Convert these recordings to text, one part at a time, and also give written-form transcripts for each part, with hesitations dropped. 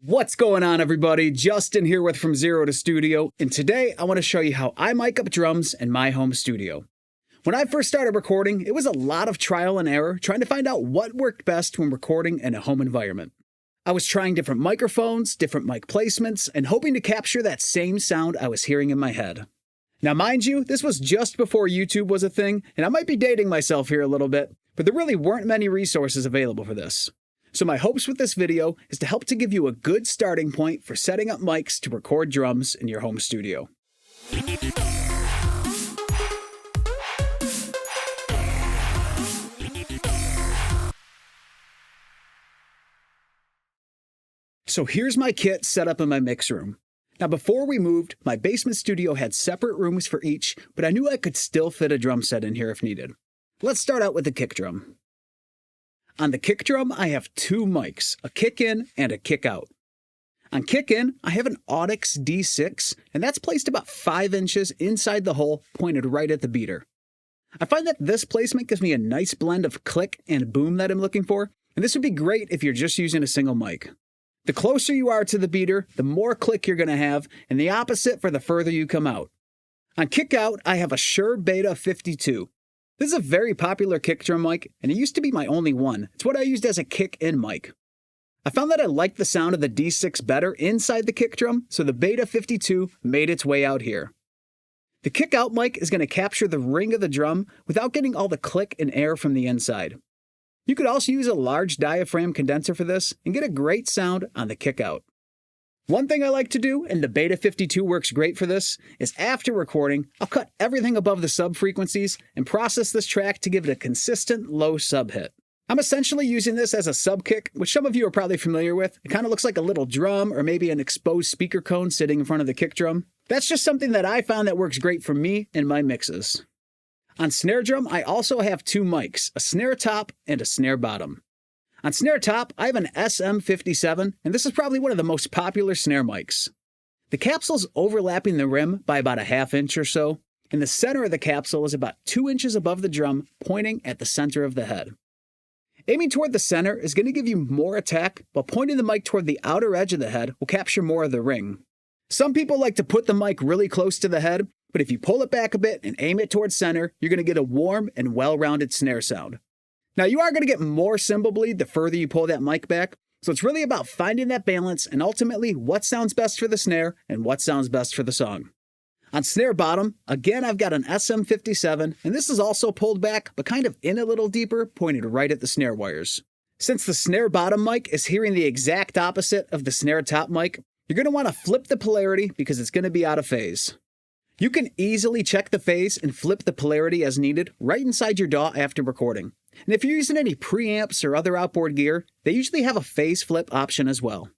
What's going on, everybody? Justin here with From Zero to Studio, and today I want to show you how I mic up drums in my home studio. When I first started recording, it was a lot of trial and error trying to find out what worked best when recording in a home environment. I was trying different microphones, different mic placements, and hoping to capture that same sound I was hearing in my head. Now mind you, this was just before YouTube was a thing, and I might be dating myself here a little bit, but there really weren't many resources available for this. So my hopes with this video is to help to give you a good starting point for setting up mics to record drums in your home studio. So here's my kit set up in my mix room. Now before we moved, my basement studio had separate rooms for each, but I knew I could still fit a drum set in here if needed. Let's start out with the kick drum. On the kick drum, I have two mics, a kick in and a kick out. On kick in, I have an Audix D6, and that's placed about 5 inches inside the hole, pointed right at the beater. I find that this placement gives me a nice blend of click and boom that I'm looking for, and this would be great if you're just using a single mic. The closer you are to the beater, the more click you're going to have, and the opposite for the further you come out. On kick out, I have a Shure Beta 52. This is a very popular kick drum mic, and it used to be my only one. It's what I used as a kick-in mic. I found that I liked the sound of the D6 better inside the kick drum, so the Beta 52 made its way out here. The kick-out mic is going to capture the ring of the drum without getting all the click and air from the inside. You could also use a large diaphragm condenser for this and get a great sound on the kick-out. One thing I like to do, and the Beta 52 works great for this, is after recording, I'll cut everything above the sub frequencies and process this track to give it a consistent low sub hit. I'm essentially using this as a sub kick, which some of you are probably familiar with. It kind of looks like a little drum or maybe an exposed speaker cone sitting in front of the kick drum. That's just something that I found that works great for me and my mixes. On snare drum, I also have two mics, a snare top and a snare bottom. On snare top, I have an SM57, and this is probably one of the most popular snare mics. The capsule's overlapping the rim by about a ½ inch or so, and the center of the capsule is about 2 inches above the drum, pointing at the center of the head. Aiming toward the center is going to give you more attack, while pointing the mic toward the outer edge of the head will capture more of the ring. Some people like to put the mic really close to the head, but if you pull it back a bit and aim it towards center, you're going to get a warm and well-rounded snare sound. Now, you are going to get more cymbal bleed the further you pull that mic back, so it's really about finding that balance and ultimately what sounds best for the snare and what sounds best for the song. On snare bottom, again I've got an SM57, and this is also pulled back, but kind of in a little deeper, pointed right at the snare wires. Since the snare bottom mic is hearing the exact opposite of the snare top mic, you're going to want to flip the polarity because it's going to be out of phase. You can easily check the phase and flip the polarity as needed right inside your DAW after recording. And if you're using any preamps or other outboard gear, they usually have a phase flip option as well.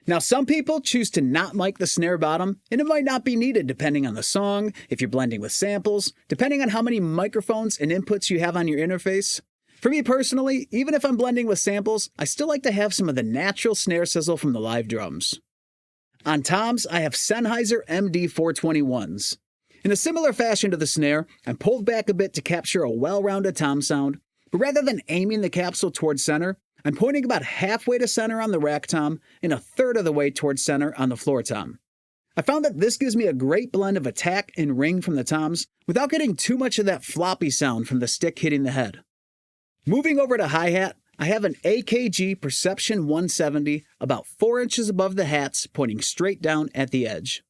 Now, some people choose to not mic the snare bottom, and it might not be needed depending on the song, if you're blending with samples, depending on how many microphones and inputs you have on your interface. For me personally, even if I'm blending with samples, I still like to have some of the natural snare sizzle from the live drums. On toms, I have Sennheiser MD 421s. In a similar fashion to the snare, I'm pulled back a bit to capture a well-rounded tom sound, but rather than aiming the capsule towards center, I'm pointing about halfway to center on the rack tom and a third of the way towards center on the floor tom. I found that this gives me a great blend of attack and ring from the toms without getting too much of that floppy sound from the stick hitting the head. Moving over to hi-hat, I have an AKG Perception 170 about 4 inches above the hats pointing straight down at the edge.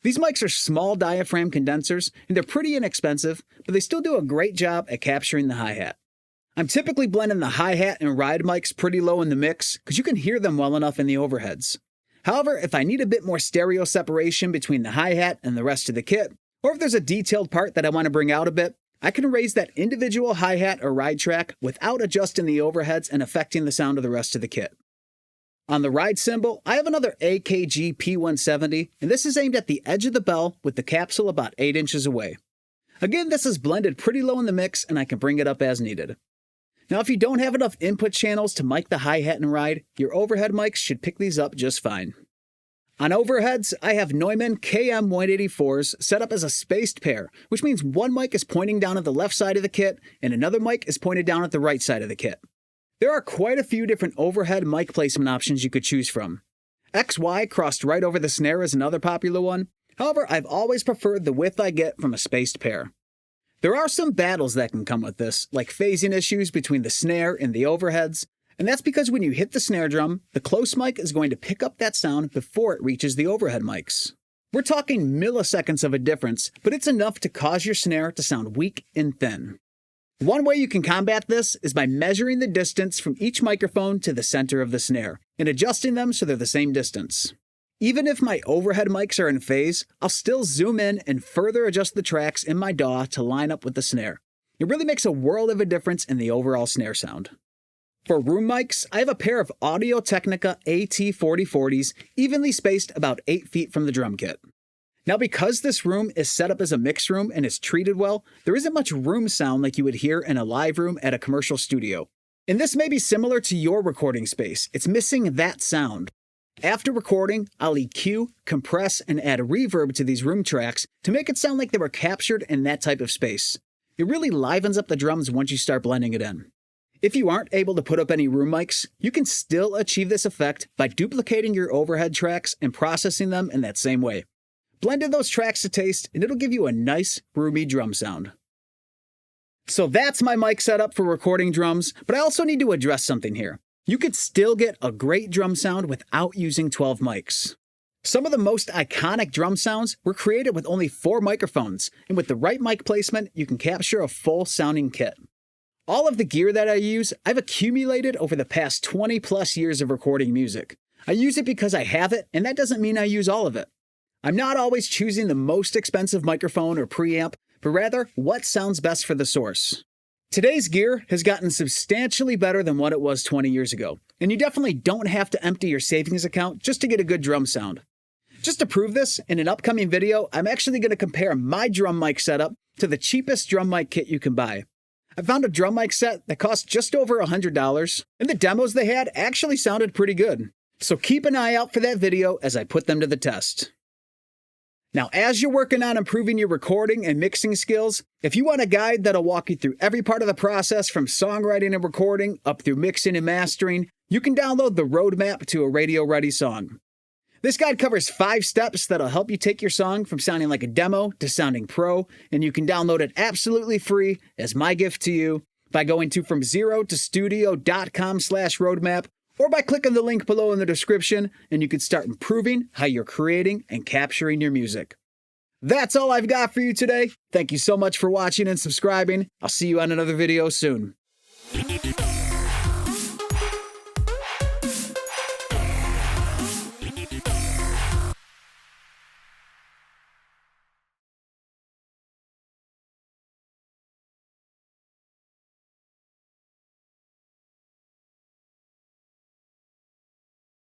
These mics are small diaphragm condensers, and they're pretty inexpensive, but they still do a great job at capturing the hi-hat. I'm typically blending the hi-hat and ride mics pretty low in the mix, because you can hear them well enough in the overheads. However, if I need a bit more stereo separation between the hi-hat and the rest of the kit, or if there's a detailed part that I want to bring out a bit, I can raise that individual hi-hat or ride track without adjusting the overheads and affecting the sound of the rest of the kit. On the ride cymbal, I have another AKG P170, and this is aimed at the edge of the bell with the capsule about 8 inches away. Again, this is blended pretty low in the mix, and I can bring it up as needed. Now, if you don't have enough input channels to mic the hi-hat and ride, your overhead mics should pick these up just fine. On overheads, I have Neumann KM184s set up as a spaced pair, which means one mic is pointing down at the left side of the kit, and another mic is pointed down at the right side of the kit. There are quite a few different overhead mic placement options you could choose from. XY crossed right over the snare is another popular one. However, I've always preferred the width I get from a spaced pair. There are some battles that can come with this, like phasing issues between the snare and the overheads, and that's because when you hit the snare drum, the close mic is going to pick up that sound before it reaches the overhead mics. We're talking milliseconds of a difference, but it's enough to cause your snare to sound weak and thin. One way you can combat this is by measuring the distance from each microphone to the center of the snare, and adjusting them so they're the same distance. Even if my overhead mics are in phase, I'll still zoom in and further adjust the tracks in my DAW to line up with the snare. It really makes a world of a difference in the overall snare sound. For room mics, I have a pair of Audio-Technica AT4040s evenly spaced about 8 feet from the drum kit. Now because this room is set up as a mix room and is treated well, there isn't much room sound like you would hear in a live room at a commercial studio. And this may be similar to your recording space. It's missing that sound. After recording, I'll EQ, compress, and add reverb to these room tracks to make it sound like they were captured in that type of space. It really livens up the drums once you start blending it in. If you aren't able to put up any room mics, you can still achieve this effect by duplicating your overhead tracks and processing them in that same way. Blend in those tracks to taste, and it'll give you a nice, roomy drum sound. So that's my mic setup for recording drums, but I also need to address something here. You could still get a great drum sound without using 12 mics. Some of the most iconic drum sounds were created with only 4 microphones, and with the right mic placement, you can capture a full sounding kit. All of the gear that I use, I've accumulated over the past 20 plus years of recording music. I use it because I have it, and that doesn't mean I use all of it. I'm not always choosing the most expensive microphone or preamp, but rather what sounds best for the source. Today's gear has gotten substantially better than what it was 20 years ago, and you definitely don't have to empty your savings account just to get a good drum sound. Just to prove this, in an upcoming video, I'm actually going to compare my drum mic setup to the cheapest drum mic kit you can buy. I found a drum mic set that cost just over $100, and the demos they had actually sounded pretty good. So keep an eye out for that video as I put them to the test. Now, as you're working on improving your recording and mixing skills, if you want a guide that'll walk you through every part of the process from songwriting and recording up through mixing and mastering, you can download the Roadmap to a Radio-Ready Song. This guide covers 5 steps that'll help you take your song from sounding like a demo to sounding pro, and you can download it absolutely free as my gift to you by going to FromZeroToStudio.com/roadmap or by clicking the link below in the description, and you can start improving how you're creating and capturing your music. That's all I've got for you today. Thank you so much for watching and subscribing. I'll see you on another video soon.